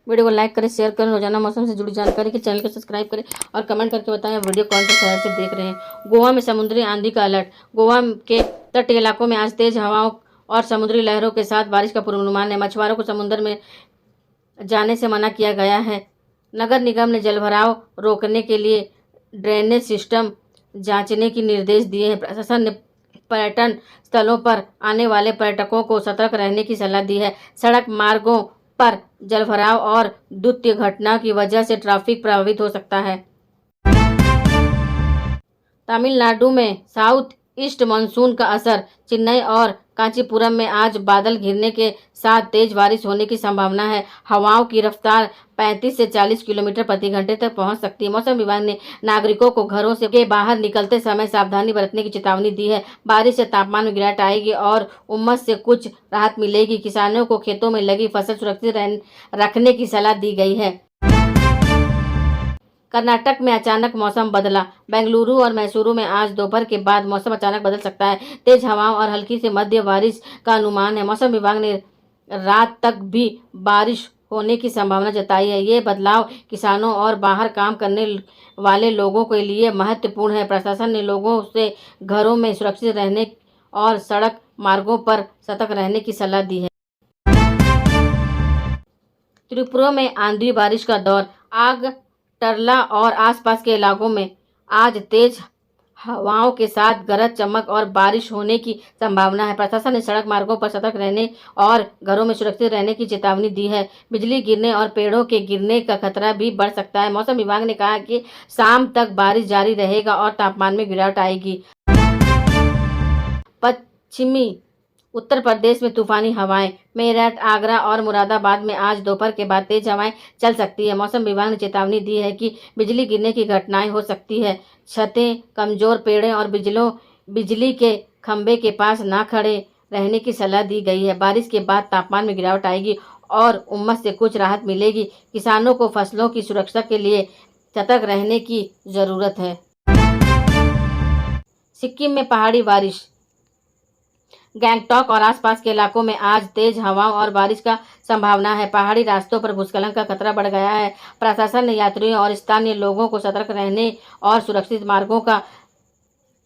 Video को like करें, share करें। रोजाना मौसम से जुड़ी जानकारी के चैनल को सब्सक्राइब करें और कमेंट करके बताएं वीडियो कौन से शहर से देख रहे हैं। गोवा में समुद्री आंधी का अलर्ट। गोवा के तटीय इलाकों में आज तेज हवाओं और समुद्री लहरों के साथ बारिश का पूर्वानुमान है। मछुआरों को समुद्र में जाने से मना किया गया है। नगर निगम ने जलभराव रोकने के लिए ड्रेनेज सिस्टम जांचने के निर्देश दिए हैं। प्रशासन ने पर्यटन स्थलों पर आने वाले पर्यटकों को सतर्क रहने की सलाह दी है। सड़क मार्गों पर जलभराव और द्वितीय घटना की वजह से ट्रैफिक प्रभावित हो सकता है। तमिलनाडु में साउथ ईस्ट मानसून का असर। चेन्नई और कांचीपुरम में आज बादल घिरने के साथ तेज बारिश होने की संभावना है। हवाओं की रफ्तार 35 से 40 किलोमीटर प्रति घंटे तक पहुंच सकती है। मौसम विभाग ने नागरिकों को घरों से के बाहर निकलते समय सावधानी बरतने की चेतावनी दी है। बारिश से तापमान में गिरावट आएगी और उमस से कुछ राहत मिलेगी। किसानों को खेतों में लगी फसल सुरक्षित रखने की सलाह दी गई है। कर्नाटक में अचानक मौसम बदला। बेंगलुरु और मैसूरू में आज दोपहर के बाद मौसम अचानक बदल सकता है। तेज हवाओं और हल्की से मध्य बारिश का अनुमान है। मौसम विभाग ने रात तक भी बारिश होने की संभावना जताई है। ये बदलाव किसानों और बाहर काम करने वाले लोगों के लिए महत्वपूर्ण है। प्रशासन ने लोगों से घरों में सुरक्षित रहने और सड़क मार्गों पर सतर्क रहने की सलाह दी है। त्रिपुरा में आंधी बारिश का दौर। आग टरला और आसपास के इलाकों में आज तेज हवाओं के साथ गरज चमक और बारिश होने की संभावना है। प्रशासन ने सड़क मार्गों पर सतर्क रहने और घरों में सुरक्षित रहने की चेतावनी दी है। बिजली गिरने और पेड़ों के गिरने का खतरा भी बढ़ सकता है। मौसम विभाग ने कहा कि शाम तक बारिश जारी रहेगा और तापमान में गिरावट आएगी। पश्चिमी उत्तर प्रदेश में तूफानी हवाएं। मेरठ, आगरा और मुरादाबाद में आज दोपहर के बाद तेज हवाएं चल सकती है। मौसम विभाग ने चेतावनी दी है कि बिजली गिरने की घटनाएं हो सकती है। छतें, कमजोर पेड़ें और बिजली के खंभे के पास ना खड़े रहने की सलाह दी गई है। बारिश के बाद तापमान में गिरावट आएगी और उमस से कुछ राहत मिलेगी। किसानों को फसलों की सुरक्षा के लिए सतर्क रहने की जरूरत है। सिक्किम में पहाड़ी बारिश। गैंगटॉक और आसपास के इलाकों में आज तेज हवाओं और बारिश का संभावना है। पहाड़ी रास्तों पर भूस्खलन का खतरा बढ़ गया है। प्रशासन ने यात्रियों और स्थानीय लोगों को सतर्क रहने और सुरक्षित मार्गों का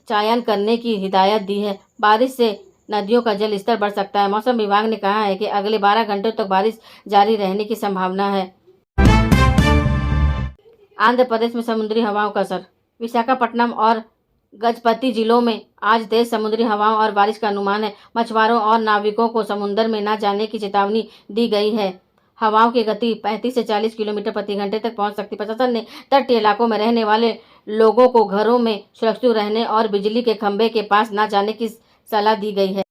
चयन करने की हिदायत दी है। बारिश से नदियों का जल स्तर बढ़ सकता है। मौसम विभाग ने कहा है कि अगले 12 घंटों तक बारिश जारी रहने की संभावना है। आंध्र प्रदेश में समुद्री हवाओं का असर। विशाखापट्टनम और गजपति जिलों में आज तेज समुद्री हवाओं और बारिश का अनुमान है। मछुआरों और नाविकों को समुद्र में न जाने की चेतावनी दी गई है। हवाओं की गति 35 से 40 किलोमीटर प्रति घंटे तक पहुंच सकती है। प्रशासन ने तटीय इलाकों में रहने वाले लोगों को घरों में सुरक्षित रहने और बिजली के खंभे के पास न जाने की सलाह दी गई है।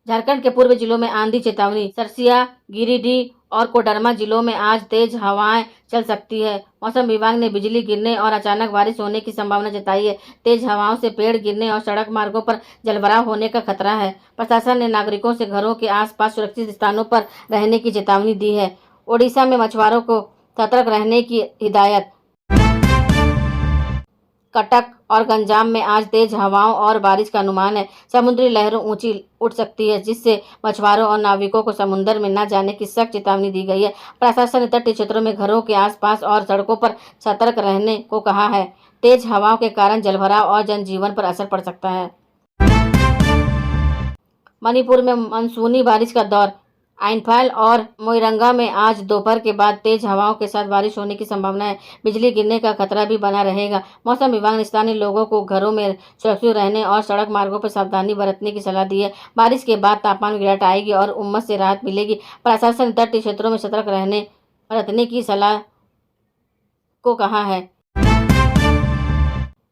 झारखंड के पूर्वी जिलों में आंधी चेतावनी। सरसिया, गिरिडीह और कोडरमा जिलों में आज तेज हवाएं चल सकती है। मौसम विभाग ने बिजली गिरने और अचानक बारिश होने की संभावना जताई है। तेज हवाओं से पेड़ गिरने और सड़क मार्गों पर जलभराव होने का खतरा है। प्रशासन ने नागरिकों से घरों के आसपास सुरक्षित स्थानों पर रहने की चेतावनी दी है। ओडिशा में मछुआरों को सतर्क रहने की हिदायत। कटक और गंजाम में आज तेज हवाओं और बारिश का अनुमान है। समुद्री लहरों ऊंची उठ सकती है, जिससे मछुआरों और नाविकों को समुद्र में न जाने की सख्त चेतावनी दी गई है। प्रशासन ने तटीय क्षेत्रों में घरों के आसपास और सड़कों पर सतर्क रहने को कहा है। तेज हवाओं के कारण जलभराव और जनजीवन पर असर पड़ सकता है। मणिपुर में मानसूनी बारिश का दौर। आइनफाल और मोइरंगा में आज दोपहर के बाद तेज हवाओं के साथ बारिश होने की संभावना है। बिजली गिरने का खतरा भी बना रहेगा। मौसम विभाग ने स्थानीय लोगों को घरों में सुरक्षित रहने और सड़क मार्गों पर सावधानी बरतने की सलाह दी है। बारिश के बाद तापमान में गिरावट आएगी और उमस से राहत मिलेगी। प्रशासन ने तटीय क्षेत्रों में सतर्क बरतने की सलाह को कहा है।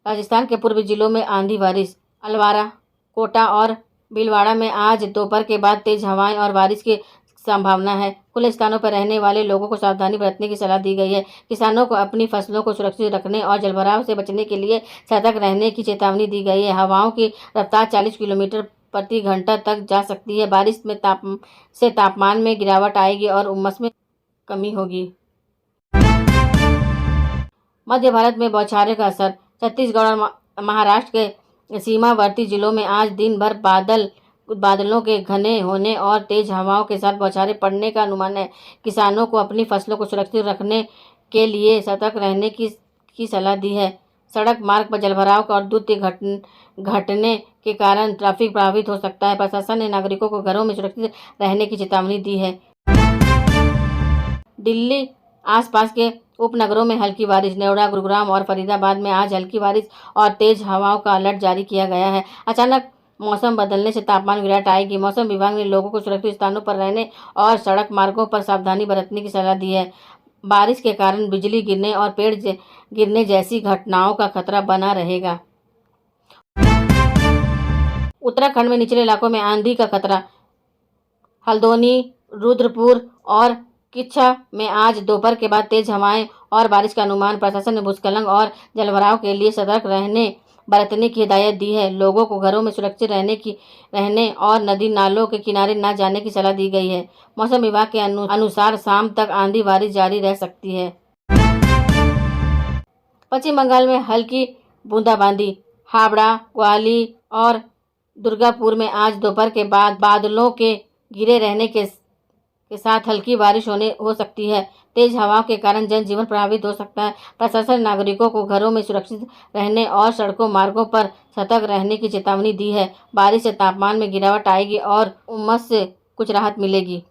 राजस्थान के पूर्वी जिलों में आंधी बारिश। अलवारा, कोटा और भीलवाड़ा में आज दोपहर के बाद तेज हवाएं और बारिश की संभावना है। खुले स्थानों पर रहने वाले लोगों को सावधानी बरतने की सलाह दी गई है। किसानों को अपनी फसलों को सुरक्षित रखने और जलभराव से बचने के लिए सतर्क रहने की चेतावनी दी गई है। हवाओं की रफ्तार 40 किलोमीटर प्रति घंटा तक जा सकती है। बारिश में तापमान में गिरावट आएगी और उमस में कमी होगी। मध्य भारत में बौछारें का असर। छत्तीसगढ़ और महाराष्ट्र के सीमावर्ती जिलों में आज दिन भर बादल बादलों के घने होने और तेज हवाओं के साथ बौछारें पड़ने का अनुमान है। किसानों को अपनी फसलों को सुरक्षित रखने के लिए सतर्क रहने की सलाह दी है। सड़क मार्ग पर जलभराव और द्रुत घटने के कारण ट्रैफिक प्रभावित हो सकता है। प्रशासन ने नागरिकों को घरों में सुरक्षित रहने की चेतावनी दी है। दिल्ली आसपास के उपनगरों में हल्की बारिश। नोएडा, गुरुग्राम और फरीदाबाद में आज हल्की बारिश और तेज हवाओं का अलर्ट जारी किया गया है। अचानक मौसम बदलने से तापमान में गिरावट आएगी। मौसम विभाग ने लोगों को सुरक्षित स्थानों पर रहने और सड़क मार्गों पर सावधानी बरतने की सलाह दी है। बारिश के कारण बिजली गिरने और पेड़ गिरने जैसी घटनाओं का खतरा बना रहेगा। उत्तराखंड में निचले इलाकों में आंधी का खतरा। हल्द्वानी, रुद्रपुर और किच्छा में आज दोपहर के बाद तेज हवाएं और बारिश का अनुमान। प्रशासन ने भूस्खलन और जलभराव के लिए सतर्क बरतने की हिदायत दी है। लोगों को घरों में सुरक्षित रहने और नदी नालों के किनारे न जाने की सलाह दी गई है। मौसम विभाग के अनुसार शाम तक आंधी बारिश जारी रह सकती है। पश्चिम बंगाल में हल्की बूंदाबांदी। हावड़ा, ग्वालियर और दुर्गापुर में आज दोपहर के बाद बादलों के घिरे रहने के साथ हल्की बारिश हो सकती है। तेज हवाओं के कारण जनजीवन प्रभावित हो सकता है। प्रशासन ने नागरिकों को घरों में सुरक्षित रहने और सड़कों मार्गों पर सतर्क रहने की चेतावनी दी है। बारिश से तापमान में गिरावट आएगी और उमस से कुछ राहत मिलेगी।